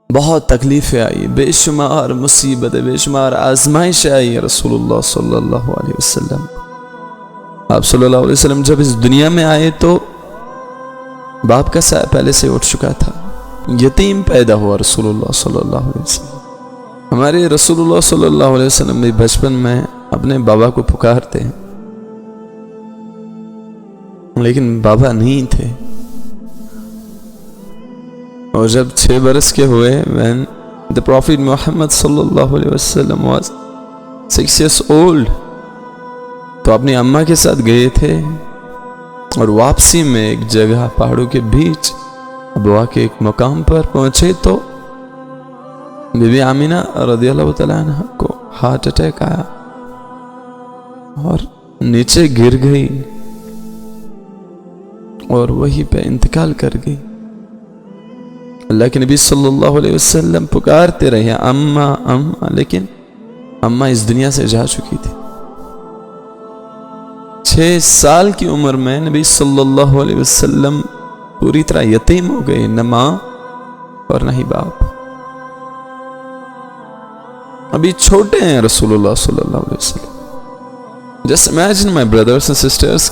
بہت تکلیفیں آئی، بے شمار مصیبتیں، بے شمار آزمائشیں آئی رسول اللہ صلی اللہ علیہ وسلم. آپ صلی اللہ علیہ وسلم جب اس دنیا میں آئے تو باپ کا سایہ پہلے سے اٹھ چکا تھا، یتیم پیدا ہوا رسول اللہ صلی اللہ علیہ وسلم. ہمارے رسول اللہ صلی اللہ علیہ وسلم بھی بچپن میں اپنے بابا کو پکارتے ہیں، لیکن بابا نہیں تھے. اور جب 6 برس کے ہوئے when the Prophet Muhammad صلی اللہ علیہ وسلم was 6 years old تو اپنی اماں کے ساتھ گئے تھے، اور واپسی میں ایک جگہ پہاڑوں کے بیچ ابوا کے ایک مقام پر پہنچے تو بی بی آمینہ رضی اللہ تعالیٰ عنہ کو ہارٹ اٹیک آیا اور نیچے گر گئی اور وہی پہ انتقال کر گئی. اللہ کے نبی صلی اللہ علیہ وسلم پکارتے رہے اماں اماں، لیکن اماں اس دنیا سے جا چکی تھی. 6 سال کی عمر میں نبی صلی اللہ علیہ وسلم پوری طرح یتیم ہو گئے، نہ ماں اور نہ ہی باپ. ابھی چھوٹے ہیں رسول اللہ صلی اللہ علیہ وسلم. Just imagine my brothers and sisters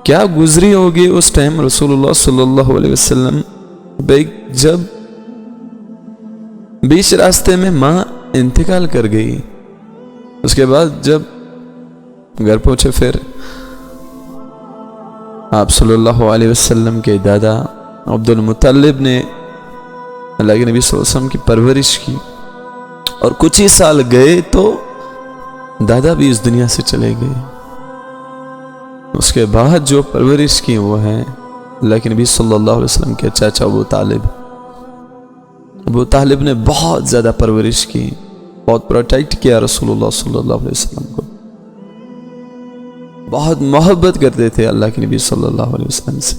کیا گزری ہوگی اس ٹائم رسول اللہ صلی اللہ علیہ وسلم جب بیچ راستے میں ماں انتقال کر گئی. اس کے بعد جب گھر پہنچے پھر آپ صلی اللہ علیہ وسلم کے دادا عبد المطلب نے اللہ کے نبی صلی اللہ علیہ وسلم کی پرورش کی، اور کچھ ہی سال گئے تو دادا بھی اس دنیا سے چلے گئے. اس کے بعد جو پرورش کی وہ ہے اللہ کے نبی صلی اللہ علیہ وسلم کے چاچا ابو طالب. ابو طالب نے بہت زیادہ پرورش کی، بہت پروٹیکٹ کیا رسول اللہ صلی اللہ علیہ وسلم کو، بہت محبت کرتے تھے اللہ کے نبی صلی اللہ علیہ وسلم سے.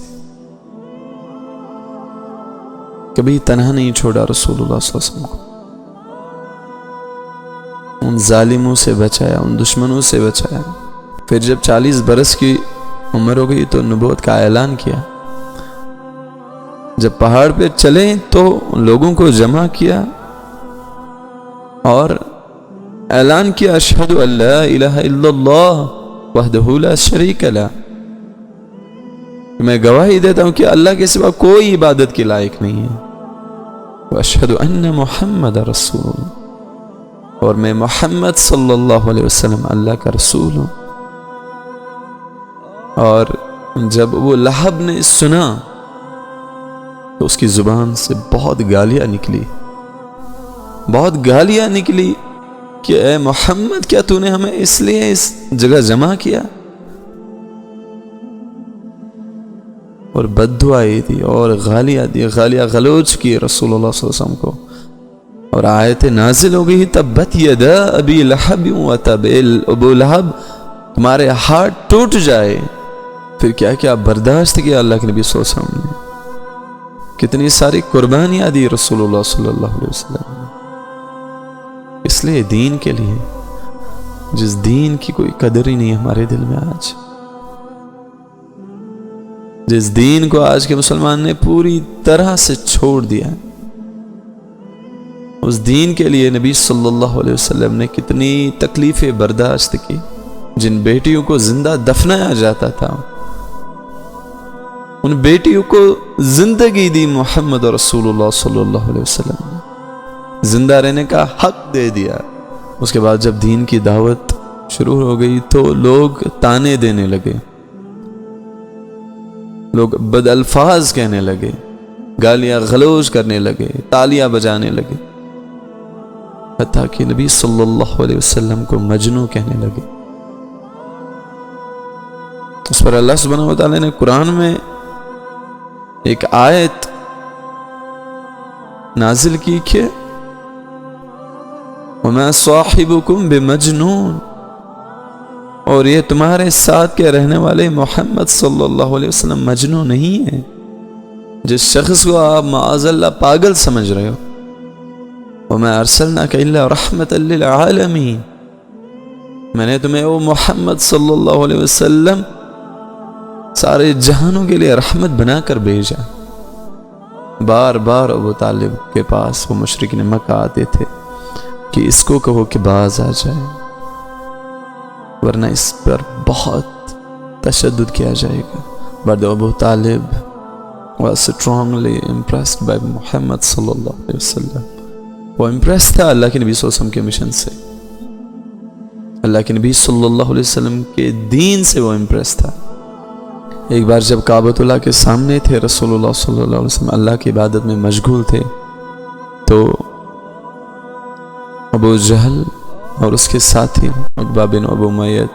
کبھی تنہا نہیں چھوڑا رسول اللہ صلی اللہ علیہ وسلم کو، ان ظالموں سے بچایا، ان دشمنوں سے بچایا. پھر جب 40 برس کی عمر ہو گئی تو نبوت کا اعلان کیا. جب پہاڑ پہ چلے تو لوگوں کو جمع کیا اور اعلان کیا اشہد ان لا الہ الا اللہ وحدہ لا شریک لہ، میں گواہی دیتا ہوں کہ اللہ کے سوا کوئی عبادت کے لائق نہیں ہے، واشہد ان محمد رسول اللہ، اور میں محمد صلی اللہ علیہ وسلم اللہ کا رسول ہوں. اور جب وہ لہب نے سنا تو اس کی زبان سے بہت گالیاں نکلی، بہت گالیاں نکلی کہ اے محمد کیا تو نے ہمیں اس لیے اس جگہ جمع کیا، اور بد دعائیں دی اور گالیاں دی، گالیاں غلوچ کی رسول اللہ صلی اللہ علیہ وسلم کو. اور آیت نازل ہو گئی تبت یدا ابی لہب وتب، ابو لہب تمہارے ہاتھ ٹوٹ جائے. پھر کیا کیا برداشت کیا اللہ کے نبی صلی اللہ علیہ وسلم نے، کتنی ساری قربانیاں دی رسول اللہ صلی اللہ علیہ وسلم نے. اس لیے دین کے لیے، جس دین کی کوئی قدر ہی نہیں ہمارے دل میں آج، جس دین کو آج کے مسلمان نے پوری طرح سے چھوڑ دیا، اس دین کے لیے نبی صلی اللہ علیہ وسلم نے کتنی تکلیفیں برداشت کی. جن بیٹیوں کو زندہ دفنایا جاتا تھا ان بیٹیوں کو زندگی دی محمد رسول اللہ صلی اللہ علیہ وسلم نے، زندہ رہنے کا حق دے دیا. اس کے بعد جب دین کی دعوت شروع ہو گئی تو لوگ تانے دینے لگے، لوگ بد الفاظ کہنے لگے، گالیاں غلوچ کرنے لگے، تالیاں بجانے لگے، حتیٰ کہ نبی صلی اللہ علیہ وسلم کو مجنوں کہنے لگے. اس پر اللہ سبحانہ و تعالی نے قرآن میں ایک آیت نازل کی کہ وَمَا صَاحِبُكُمْ بِمَجْنُونَ، اور یہ تمہارے ساتھ کے رہنے والے محمد صلی اللہ علیہ وسلم مجنون نہیں ہے. جس شخص کو آپ معاذ اللہ پاگل سمجھ رہے ہو، وَمَا أَرْسَلْنَاكَ إِلَّا رَحْمَةً لِّلْعَالَمِينَ، میں نے تمہیں وہ محمد صلی اللہ علیہ وسلم سارے جہانوں کے لیے رحمت بنا کر بھیجا. بار بار ابو طالب کے پاس وہ مشرکین مکہ آتے تھے کہ اس کو کہو کہ باز آ جائے، ورنہ اس پر بہت تشدد کیا جائے گا. But Abu Talib was strongly impressed by Muhammad صلی اللہ علیہ وسلم. وہ امپریس تھا اللہ کے نبی صلی اللہ علیہ وسلم کے مشن سے، اللہ کے نبی صلی اللہ علیہ وسلم کے دین سے وہ امپریس تھا. ایک بار جب کعبۃ اللہ کے سامنے تھے رسول اللہ صلی اللہ علیہ وسلم، اللہ کی عبادت میں مشغول تھے، تو ابو جہل اور اس کے ساتھی عقبہ بن ابو معیط،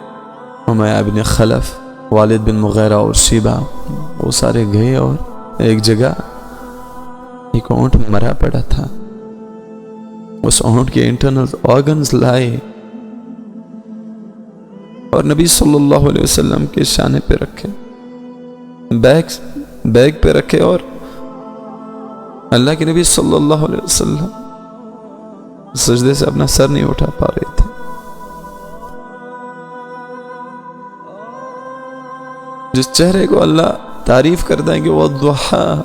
امیہ بن خلف، والد بن مغیرہ اور شیبہ، وہ سارے گئے اور ایک جگہ ایک اونٹ مرا پڑا تھا. اس اونٹ کے انٹرنل آرگنز لائے اور نبی صلی اللہ علیہ وسلم کے شانے پہ رکھے، بیگ پہ رکھے، اور اللہ کے نبی صلی اللہ علیہ وسلم سجدے سے اپنا سر نہیں اٹھا پا رہے تھے. جس چہرے کو اللہ تعریف کرتا ہے کہ وَالضُّحَىٰ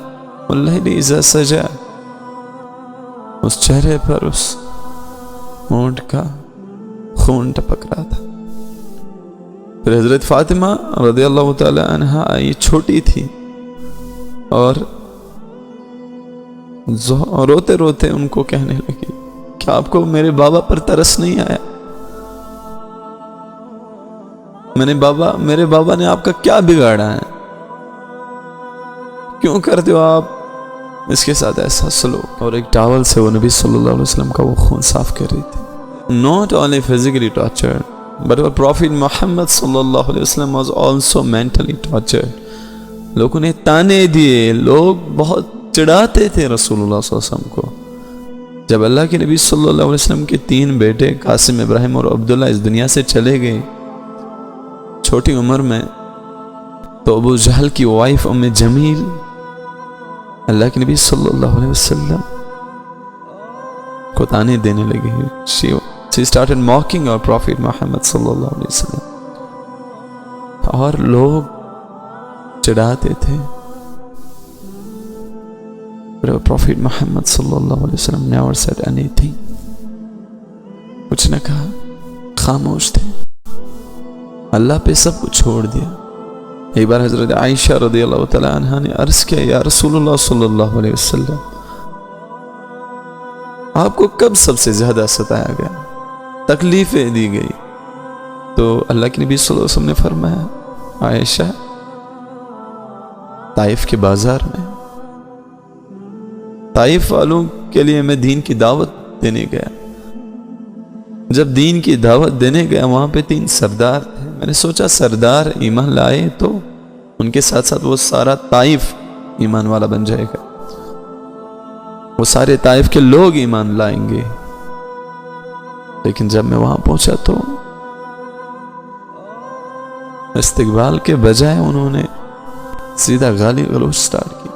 وَاللَّيْلِ إِذَا سَجَىٰ، اس چہرے پر اس اونٹ کا خون ٹپک رہا تھا. پھر حضرت فاطمہ رضی اللہ تعالی عنہا آئی، چھوٹی تھی، اور روتے روتے ان کو کہنے لگی کہ آپ کو میرے بابا پر ترس نہیں آیا؟ میرے بابا نے آپ کا کیا بگاڑا ہے؟ کیوں کرتے ہو آپ اس کے ساتھ ایسا سلوک؟ اور ایک ٹاول سے وہ نبی صلی اللہ علیہ وسلم کا وہ خون صاف کر رہی تھی. Not only physically tortured, but our Prophet Muhammad صلی اللہ علیہ وسلم was also mentally tortured. لوگوں نے تانے دیے، لوگ بہت چڑھاتے تھے رسول اللہ صلی اللہ علیہ وسلم کو. جب اللہ کے نبی صلی اللہ علیہ وسلم کے 3 بیٹے قاسم، ابراہیم اور عبداللہ اس دنیا سے چلے گئے چھوٹی عمر میں، تو ابو جہل کی وائف ام جمیل اللہ کے نبی صلی اللہ علیہ وسلم کو تانے دینے لگی. She started mocking our Prophet Muhammad صلی اللہ علیہ وسلم، اور لوگ چڑھاتے تھے. But our Prophet Muhammad صلی اللہ علیہ وسلم never said anything. کچھ نہ کہا، خاموش تھے، اللہ پہ سب کچھ چھوڑ دیا. ایک بار حضرت عائشہ رضی اللہ تعالی عنہا نے عرض کیا، یا رسول اللہ صلی اللہ علیہ وسلم، آپ کو کب سب سے زیادہ ستایا گیا، تکلیفیں دی گئی؟ تو اللہ کے نبی صلی اللہ علیہ وسلم نے فرمایا، عائشہ، طائف کے بازار میں طائف والوں کے لیے میں دین کی دعوت دینے گیا. جب دین کی دعوت دینے گیا، وہاں پہ 3 سردار تھے. میں نے سوچا سردار ایمان لائے تو ان کے ساتھ ساتھ وہ سارا طائف ایمان والا بن جائے گا، وہ سارے طائف کے لوگ ایمان لائیں گے. لیکن جب میں وہاں پہنچا تو استقبال کے بجائے انہوں نے سیدھا گالی گلوچ سٹارٹ کی،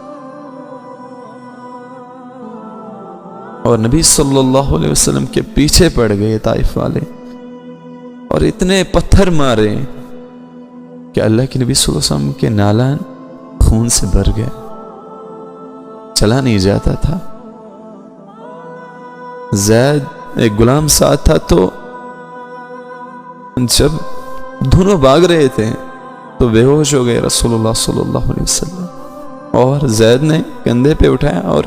اور نبی صلی اللہ علیہ وسلم کے پیچھے پڑ گئے طائف والے، اور اتنے پتھر مارے کہ اللہ کے نبی صلی اللہ علیہ وسلم کے نالان خون سے بھر گئے، چلا نہیں جاتا تھا. زید ایک غلام ساتھ تھا، تو جب دونوں بھاگ رہے تھے تو بے ہوش ہو گئے رسول اللہ صلی اللہ علیہ وسلم، اور زید نے کندھے پہ اٹھایا اور